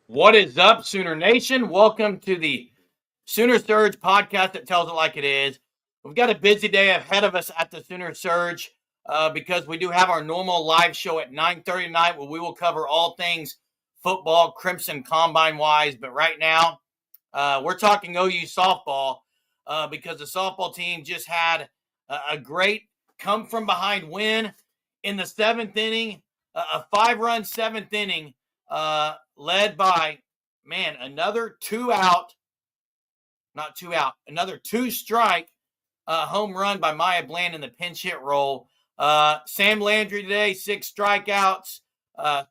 What is up, Sooner Nation? Welcome to the Sooner Surge podcast that tells it like it is. We've got a busy day ahead of us at the Sooner Surge because we do have our normal live show at 9:30 tonight where we will cover all things football, Crimson Combine-wise. But right now, we're talking OU softball because the softball team just had a great come-from-behind win in the seventh inning, a 5-run seventh inning. Led by, another another two-strike home run by Maya Bland in the pinch hit role. Sam Landry today, 6 strikeouts,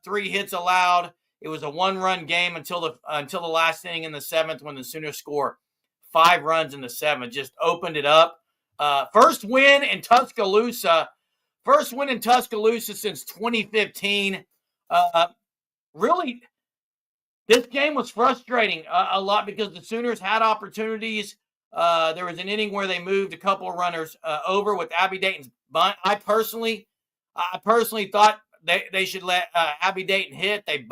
3 hits allowed. It was a 1-run game until the last inning in the seventh when the Sooners score 5 runs in the seventh. Just opened it up. First win in Tuscaloosa since 2015. Really, this game was frustrating a lot because the Sooners had opportunities. There was an inning where they moved a couple of runners over with Abby Dayton's bunt. I personally thought they should let Abby Dayton hit. They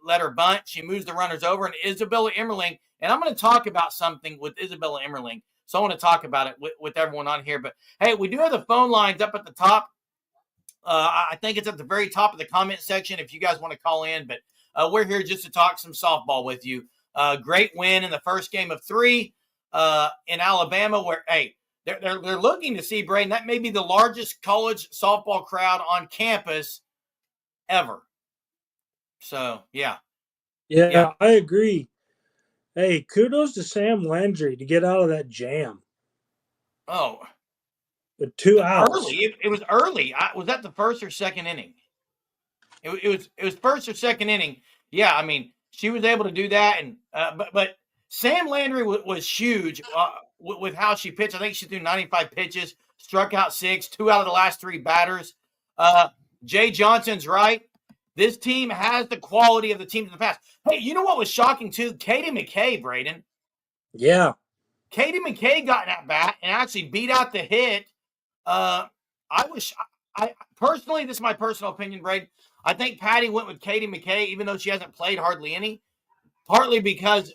let her bunt. She moves the runners over, and Isabella Emmerling. And I'm going to talk about something with Isabella Emmerling, so I want to talk about it with everyone on here. But hey, we do have the phone lines up at the top. I think it's at the very top of the comment section if you guys want to call in. But we're here just to talk some softball with you. Great win in the first game of 3 in Alabama, where they're looking to see, Braden, that may be the largest college softball crowd on campus ever. So yeah, I agree. Hey, kudos to Sam Landry to get out of that jam. Oh, with 2 outs. Early. It was early. Was that the first or second inning? It was first or second inning. Yeah, I mean, she was able to do that, and but Sam Landry was huge with how she pitched. I think she threw 95 pitches, struck out 6, 2 out of the last 3 batters. Jay Johnson's right. This team has the quality of the teams in the past. Hey, you know what was shocking too? Katie McKay, Braden. Yeah. Katie McKay got at bat and actually beat out the hit. I personally, this is my personal opinion, Braden. I think Patty went with Katie McKay, even though she hasn't played hardly any, partly because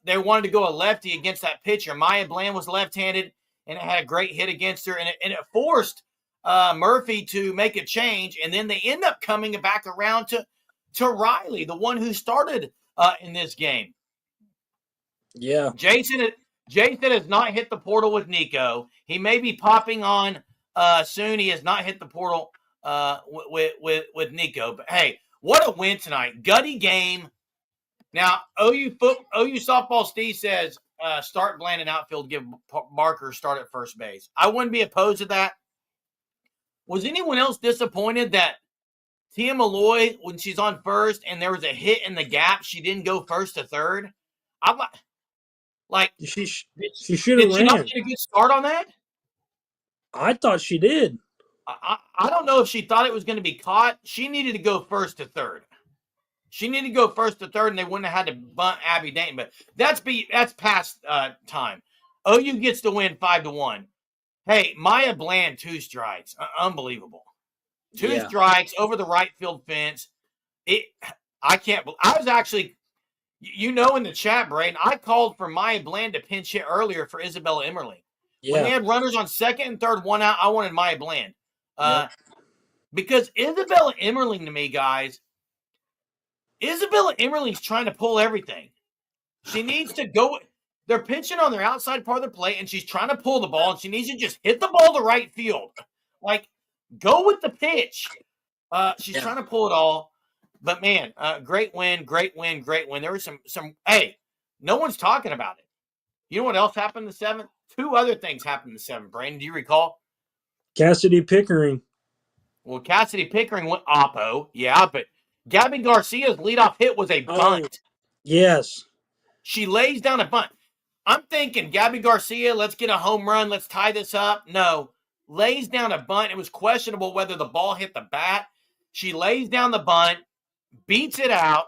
they wanted to go a lefty against that pitcher. Maya Bland was left-handed, and it had a great hit against her, and it forced Murphy to make a change, and then they end up coming back around to Riley, the one who started in this game. Yeah. Jason has not hit the portal with Nico. He may be popping on soon. He has not hit the portal with Nico. But hey, what a win tonight! Gutty game. Now OU softball Steve says start Bland in outfield, give Barker start at first base. I wouldn't be opposed to that. Was anyone else disappointed that Tia Malloy, when she's on first and there was a hit in the gap, she didn't go first to third? I'm like, she should have ran. Did she not get a good start on that? I thought she did. I don't know if she thought it was going to be caught. She needed to go first to third. And they wouldn't have had to bunt Abby Dayton. But that's past time. OU gets the win 5-1. Hey, Maya Bland, 2 strikes. Unbelievable. 2 strikes over the right field fence. I can't believe. I was actually, in the chat, Braden, I called for Maya Bland to pinch hit earlier for Isabella Emmerling. Yeah. When they had runners on second and third, 1 out, I wanted Maya Bland. Because Isabella Emmerling, to me, guys, Isabella Emmerling's trying to pull everything. She needs to go. They're pitching on their outside part of the plate, and she's trying to pull the ball, and she needs to just hit the ball to right field. Like, go with the pitch. She's trying to pull it all. But, man, great win. There was some no one's talking about it. You know what else happened in the 7th? 2 other things happened in the 7th, Brandon. Do you recall? Cassidy Pickering. Well, Cassidy Pickering went oppo, but Gabby Garcia's leadoff hit was a bunt. Yes. She lays down a bunt. I'm thinking, Gabby Garcia, let's get a home run. Let's tie this up. No. Lays down a bunt. It was questionable whether the ball hit the bat. She lays down the bunt, beats it out,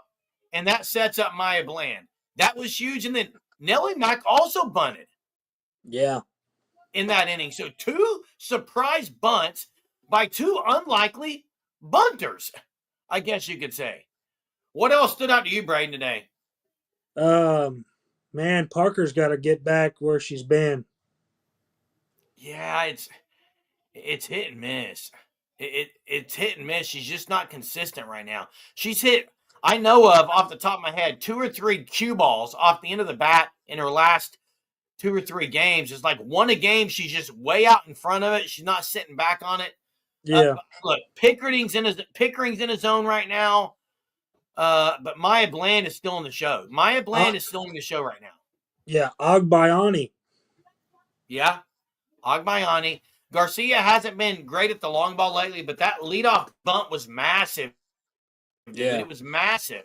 and that sets up Maya Bland. That was huge. And then Nelly Mack also bunted. Yeah. In that inning. So 2 surprise bunts by 2 unlikely bunters, I guess you could say. What else stood out to you, Braden, today? Man, Parker's got to get back where she's been. Yeah, it's hit and miss. It's hit and miss. She's just not consistent right now. She's hit, I know of off the top of my head, 2 or 3 cue balls off the end of the bat in her last 2 or 3 games. It's like one a game. She's just way out in front of it. She's not sitting back on it. Yeah. Look, Pickering's in a zone right now. But Maya Bland is still in the show. Maya Bland is still in the show right now. Yeah, Agbayani. Yeah, Agbayani. Garcia hasn't been great at the long ball lately, but that leadoff bunt was massive, dude. Yeah. It was massive.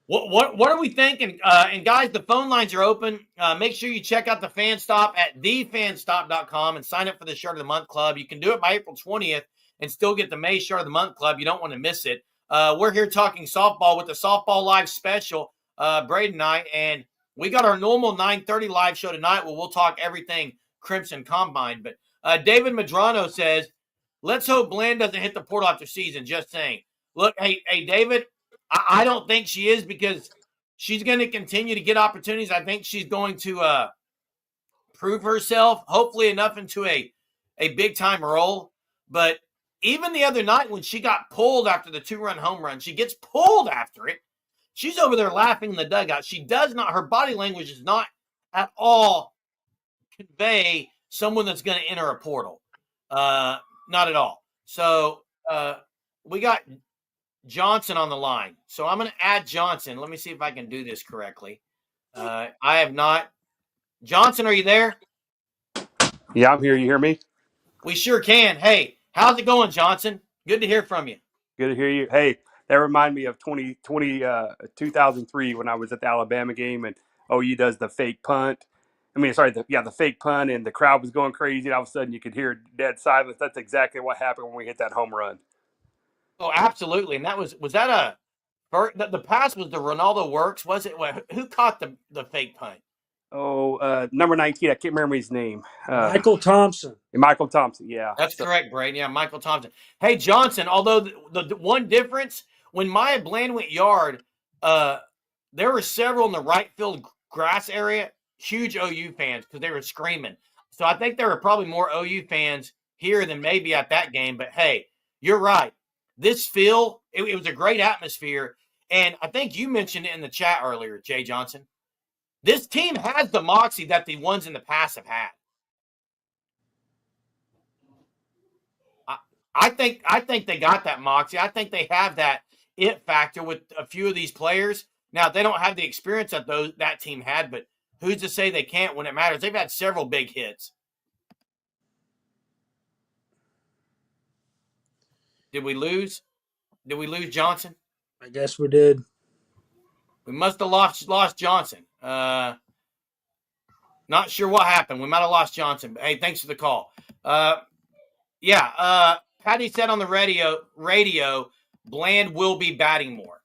What are we thinking? And guys, the phone lines are open. Make sure you check out the Fan Stop at thefanstop.com and sign up for the Shirt of the Month Club. You can do it by April 20th and still get the May Shirt of the Month Club. You don't want to miss it. We're here talking softball with the Softball Live special, Braden and I, and we got our normal 9:30 live show tonight where we'll talk everything Crimson Combine. But David Madrano says, let's hope Bland doesn't hit the portal after season. Just saying. Look, hey, David, I don't think she is because she's going to continue to get opportunities. I think she's going to prove herself, hopefully enough into a big-time role. But even the other night when she got pulled after the 2-run home run, she gets pulled after it. She's over there laughing in the dugout. She does not – her body language is not at all convey someone that's going to enter a portal. Not at all. So we got – Johnson on the line. So I'm going to add Johnson. Let me see if I can do this correctly. I have not. Johnson, are you there? Yeah, I'm here. You hear me? We sure can. Hey, how's it going, Johnson? Good to hear from you. Good to hear you. Hey, that reminded me of 2003 when I was at the Alabama game and OU does the fake punt. The fake punt, and the crowd was going crazy. And all of a sudden, you could hear dead silence. That's exactly what happened when we hit that home run. Oh, absolutely. And that was that the pass was the Ronaldo Works? Was it? Who caught the fake punt? Number 19. I can't remember his name. Michael Thompson. Michael Thompson. Yeah, that's correct, Braden. Yeah, Michael Thompson. Hey, Johnson. Although the one difference when Maya Bland went yard, there were several in the right field grass area, huge OU fans because they were screaming. So I think there were probably more OU fans here than maybe at that game. But hey, you're right. This field, it was a great atmosphere. And I think you mentioned it in the chat earlier, Jay Johnson. This team has the moxie that the ones in the past have had. I think they got that moxie. I think they have that it factor with a few of these players. Now, they don't have the experience that team had, but who's to say they can't when it matters? They've had several big hits. Did we lose? Did we lose Johnson? I guess we did. We must have lost Johnson. Not sure what happened. We might have lost Johnson. But hey, thanks for the call. Patty said on the radio, Bland will be batting more.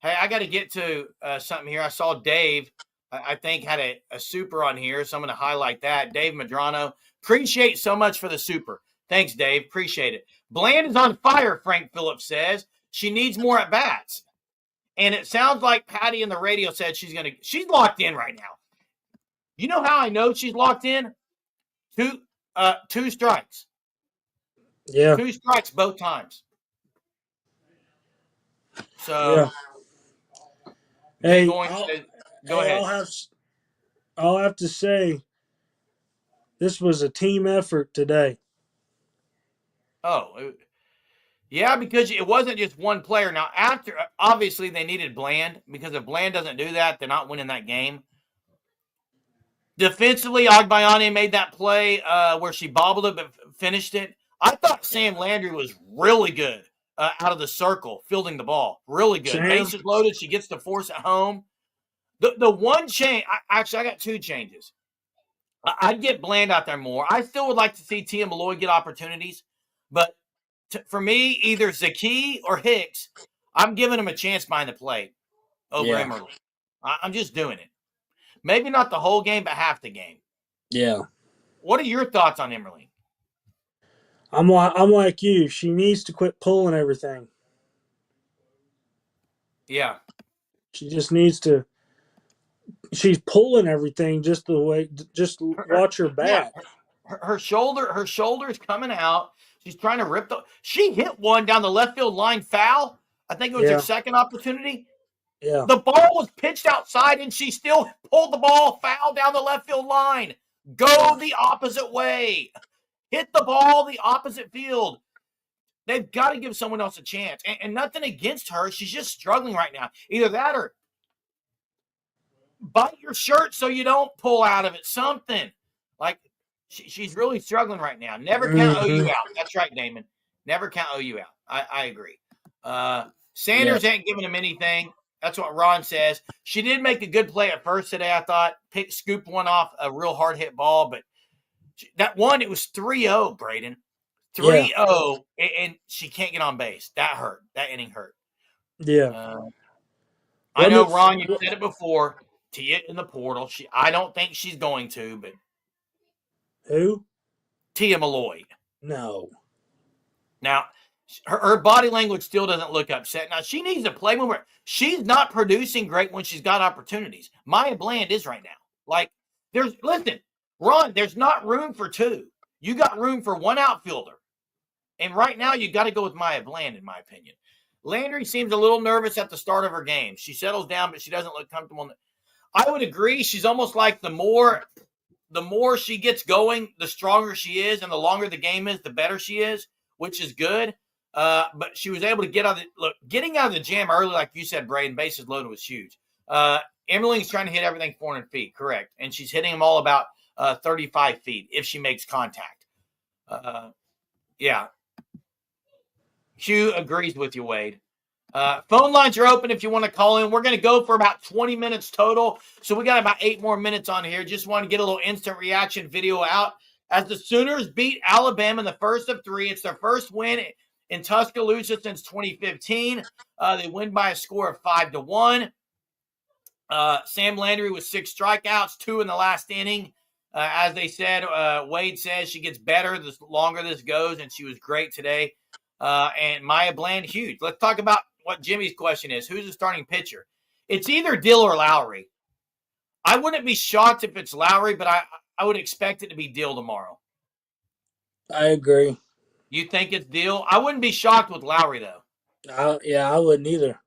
Hey, I got to get to something here. I saw Dave, I think, had a super on here, so I'm going to highlight that. Dave Madrano, appreciate so much for the super. Thanks, Dave. Appreciate it. Bland is on fire, Frank Phillips says. She needs more at-bats. And it sounds like Patty in the radio said she's locked in right now. You know how I know she's locked in? Two strikes. Yeah. 2 strikes both times. So, yeah. Hey, go ahead. I'll have to say, this was a team effort today. Oh, yeah, because it wasn't just one player. Now, obviously they needed Bland, because if Bland doesn't do that, they're not winning that game. Defensively, Agbayani made that play where she bobbled it but finished it. I thought Sam Landry was really good out of the circle, fielding the ball. Really good. Bases loaded. She gets the force at home. The one change, I got 2 changes. I'd get Bland out there more. I still would like to see Tia Malloy get opportunities. But for me, either Zaki or Hicks, I'm giving them a chance behind the plate over Emerling. I'm just doing it. Maybe not the whole game, but half the game. Yeah. What are your thoughts on Emerling? I'm like you. She needs to quit pulling everything. Yeah. She just needs to. She's pulling everything just the way. Just watch her Yeah. bat. Her shoulder is coming out. She's trying to rip she hit one down the left field line foul. I think it was her Yeah. second opportunity. Yeah. The ball was pitched outside and she still pulled the ball foul down the left field line. Go the opposite way. Hit the ball the opposite field. They've got to give someone else a chance. And nothing against her. She's just struggling right now. Either that or bite your shirt so you don't pull out of it. Something. Like, she's really struggling right now. Never count OU out. That's right, Damon. Never count OU out. I agree. Sanders ain't giving him anything. That's what Ron says. She did make a good play at first today, I thought. Scooped one off a real hard hit ball, but that one, it was 3-0, Braden. 3-0, and she can't get on base. That hurt. That inning hurt. Yeah. I know, Ron, you said it before. Tia in the portal. I don't think she's going to, but who? Tia Malloy. No. Now, her body language still doesn't look upset. Now, she needs to play more. She's not producing great when she's got opportunities. Maya Bland is right now. Like, listen, Ron, there's not room for two. You got room for one outfielder. And right now, you got to go with Maya Bland, in my opinion. Landry seems a little nervous at the start of her game. She settles down, but she doesn't look comfortable. I would agree. She's almost like the more she gets going, the stronger she is, and the longer the game is, the better she is, which is good. But she was able to getting out of the jam early, like you said, Braden, bases loaded was huge. Emmerling's trying to hit everything 400 feet, correct. And she's hitting them all about 35 feet if she makes contact. Yeah. Hugh agrees with you, Wade. Phone lines are open if you want to call in. We're going to go for about 20 minutes total. So we got about 8 more minutes on here. Just want to get a little instant reaction video out. As the Sooners beat Alabama in the first of 3, it's their first win in Tuscaloosa since 2015. They win by a score of 5-1. Sam Landry with 6 strikeouts, 2 in the last inning. As they said, Wade says she gets better the longer this goes, and she was great today. And Maya Bland, huge. Let's talk about what Jimmy's question is. Who's the starting pitcher? It's either Dill or Lowry. I wouldn't be shocked if it's Lowry, but I would expect it to be Dill tomorrow. I agree. You think it's Dill? I wouldn't be shocked with Lowry, though. I wouldn't either.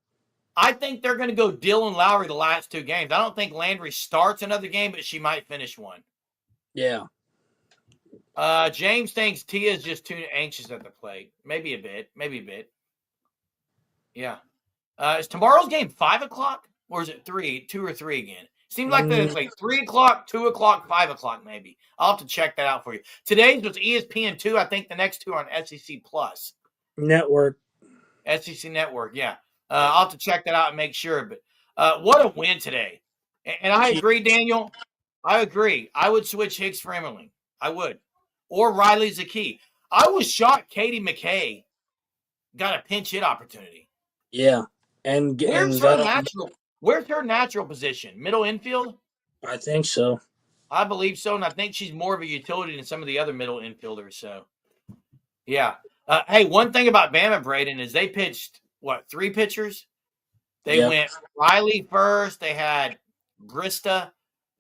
I think they're going to go Dill and Lowry the last 2 games. I don't think Landry starts another game, but she might finish one. Yeah. James thinks Tia's just too anxious at the plate. Maybe a bit. Yeah. Is tomorrow's game 5 o'clock or is it 2 or 3 again? Seems like that it's like 3 o'clock, 2 o'clock, 5 o'clock maybe. I'll have to check that out for you. Today's was ESPN2. I think the next 2 are on SEC Plus. Network. SEC Network, yeah. I'll have to check that out and make sure. But what a win today. And I agree, Daniel. I agree. I would switch Hicks for Emmerling. I would. Or Riley Zaki. I was shocked Katie McKay got a pinch hit opportunity. Yeah. Where's her natural position? Middle infield? I think so. I believe so, and I think she's more of a utility than some of the other middle infielders. So, yeah. Hey, one thing about Bama, Braden, is they pitched, 3 pitchers? They went Riley first. They had Brista.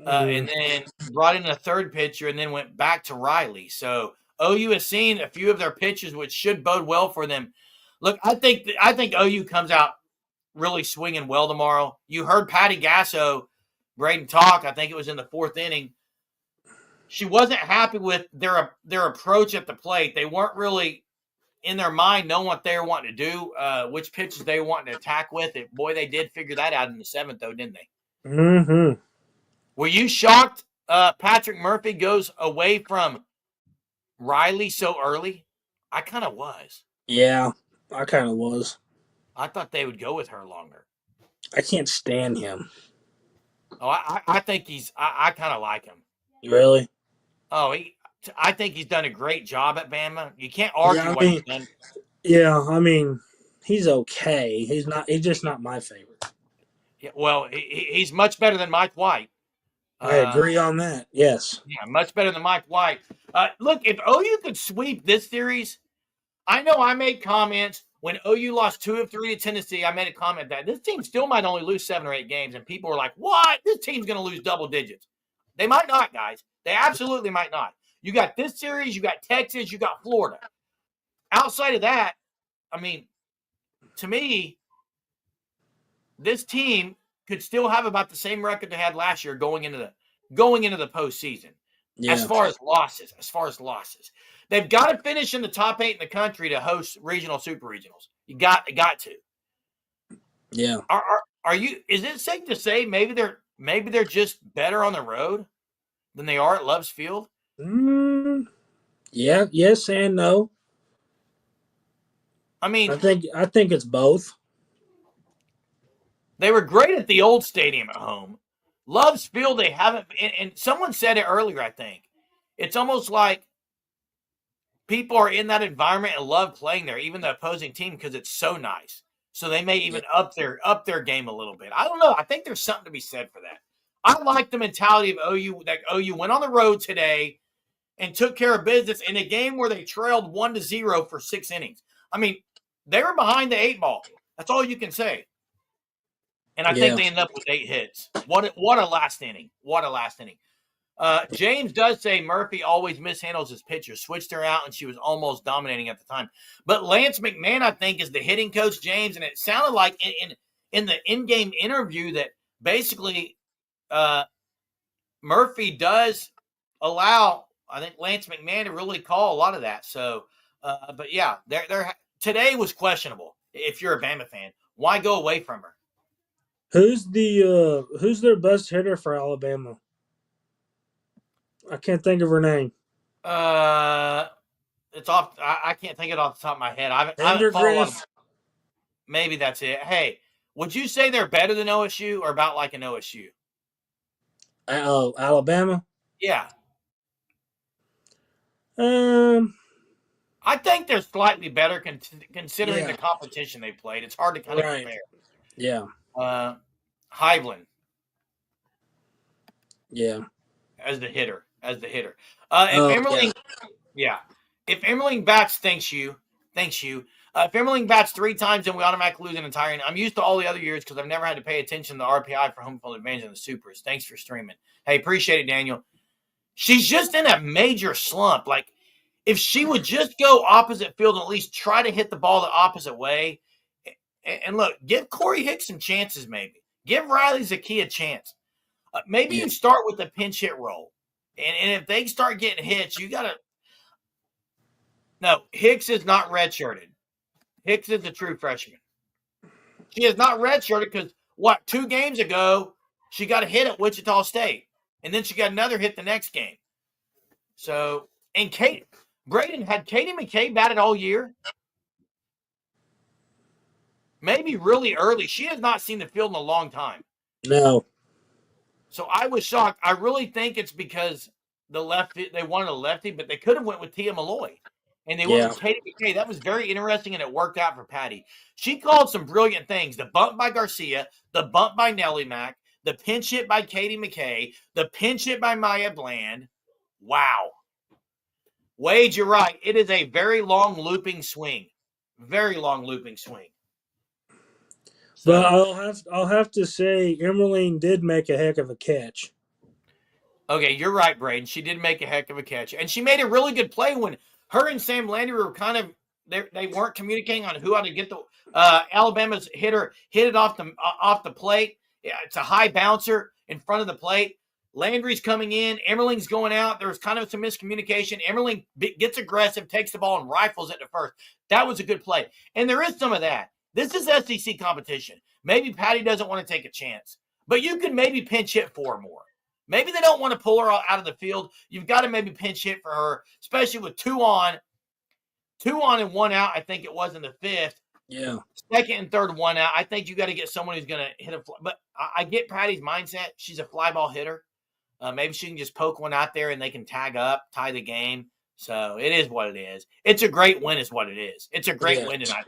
And then brought in a 3rd pitcher and then went back to Riley. So OU has seen a few of their pitches, which should bode well for them. Look, I think OU comes out really swinging well tomorrow. You heard Patty Gasso, Braden talk. I think it was in the 4th inning. She wasn't happy with their approach at the plate. They weren't really in their mind knowing what they were wanting to do, which pitches they were wanting to attack with. Boy, they did figure that out in the 7th, though, didn't they? Mm-hmm. Were you shocked Patrick Murphy goes away from Riley so early? I kind of was. Yeah, I kind of was. I thought they would go with her longer. I can't stand him. Oh, I think I kind of like him. Really? Oh, I think he's done a great job at Bama. You can't argue what he's done. Yeah, I mean, he's okay. He's just not my favorite. Yeah, well, he's much better than Mike White. I agree on that. Yes. Yeah, much better than Mike White. Look, if OU could sweep this series, I know I made comments. when OU lost 2 of 3 to Tennessee, I made a comment that this team still might only lose 7 or 8 games, and people were like, "What? This team's going to lose double digits." They might not, guys. They absolutely might not. You got this series, you got Texas, you got Florida. Outside of that, I mean, to me, this team could still have about the same record they had last year going into the postseason. Yeah. As far as losses, they've got to finish in the top 8 in the country to host regional super regionals. You got to. Yeah. Are you? Is it safe to say maybe they're just better on the road than they are at Love's Field? Yeah. Yes and no. I mean, I think it's both. They were great at the old stadium at home. Love's Field, they haven't. And someone said it earlier, I think. It's almost like people are in that environment and love playing there, even the opposing team, because it's so nice. So they may even up their game a little bit. I don't know. I think there's something to be said for that. I like the mentality of OU, that OU went on the road today and took care of business in a game where they trailed 1-0 for 6 innings. I mean, they were behind the 8 ball. That's all you can say. And I think they end up with 8 hits. What a last inning. What a last inning. James does say Murphy always mishandles his pitchers. Switched her out, and she was almost dominating at the time. But Lance McMahon, I think, is the hitting coach, James, and it sounded like in the in-game interview that basically Murphy does allow, I think, Lance McMahon to really call a lot of that. So, but yeah, today was questionable. If you're a Bama fan, why go away from her? Who's their best hitter for Alabama? I can't think of her name. It's off. I can't think of it off the top of my head. I haven't followed a lot of, maybe that's it. Hey, would you say they're better than OSU or about like an OSU? Oh, Alabama? Yeah. I think they're slightly better considering the competition they played. It's hard to kind of compare. Yeah. Heivlin. Yeah. As the hitter. If Emmerling bats, thanks you. If Emmerling bats 3 times, then we automatically lose an entire inning. I'm used to all the other years because I've never had to pay attention to the RPI for home field advantage in the supers. Thanks for streaming. Hey, appreciate it, Daniel. She's just in a major slump. Like, if she would just go opposite field and at least try to hit the ball the opposite way. And look, give Corey Hicks some chances maybe. Give Riley Zaki a chance. Maybe you start with the pinch hit role. And if they start getting hits, you got to – no, Hicks is not redshirted. Hicks is a true freshman. She is not redshirted because, 2 games ago, she got a hit at Wichita State. And then she got another hit the next game. So, and Braden, had Katie McKay batted all year? Maybe really early. She has not seen the field in a long time. No. So I was shocked. I really think it's because they wanted a lefty, but they could have went with Tia Malloy. And they went with Katie McKay. That was very interesting, and it worked out for Patty. She called some brilliant things. The bunt by Garcia, the bunt by Nellie Mac, the pinch hit by Katie McKay, the pinch hit by Maya Bland. Wow. Wade, you're right. It is a very long looping swing. Very long looping swing. So, but I'll have to say Emmerling did make a heck of a catch. Okay, you're right, Braden. She did make a heck of a catch. And she made a really good play when her and Sam Landry were kind of they weren't communicating on who ought to get the Alabama's hitter hit it off the plate. Yeah, it's a high bouncer in front of the plate. Landry's coming in. Emmerling's going out. There was kind of some miscommunication. Emmerling gets aggressive, takes the ball, and rifles it to first. That was a good play. And there is some of that. This is SEC competition. Maybe Patty doesn't want to take a chance. But you could maybe pinch hit for her more. Maybe they don't want to pull her out of the field. You've got to maybe pinch hit for her, especially with 2 on and 1 out, I think it was in the 5th. Yeah. 2nd and 3rd, 1 out. I think you got to get someone who's going to hit a fly. But I get Patty's mindset. She's a fly ball hitter. Maybe she can just poke one out there and they can tag up, tie the game. So it is what it is. It's a great win is what it is. It's a great win tonight.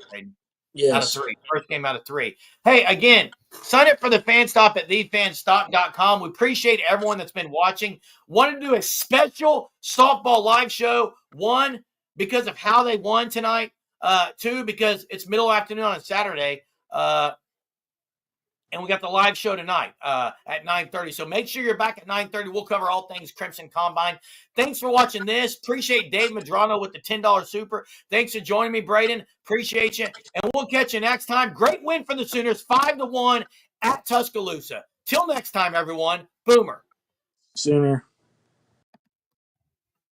Out of 3. First game out of 3. Hey, again, sign up for the Fan Stop at thefanstop.com. We appreciate everyone that's been watching. Wanted to do a special softball live show. One, because of how they won tonight. too, because it's middle afternoon on a Saturday. And we got the live show tonight at 9:30. So make sure you're back at 9:30. We'll cover all things Crimson Combine. Thanks for watching this. Appreciate Dave Madrano with the $10 super. Thanks for joining me, Braden. Appreciate you. And we'll catch you next time. Great win for the Sooners, 5-1 at Tuscaloosa. Till next time, everyone. Boomer. Sooner.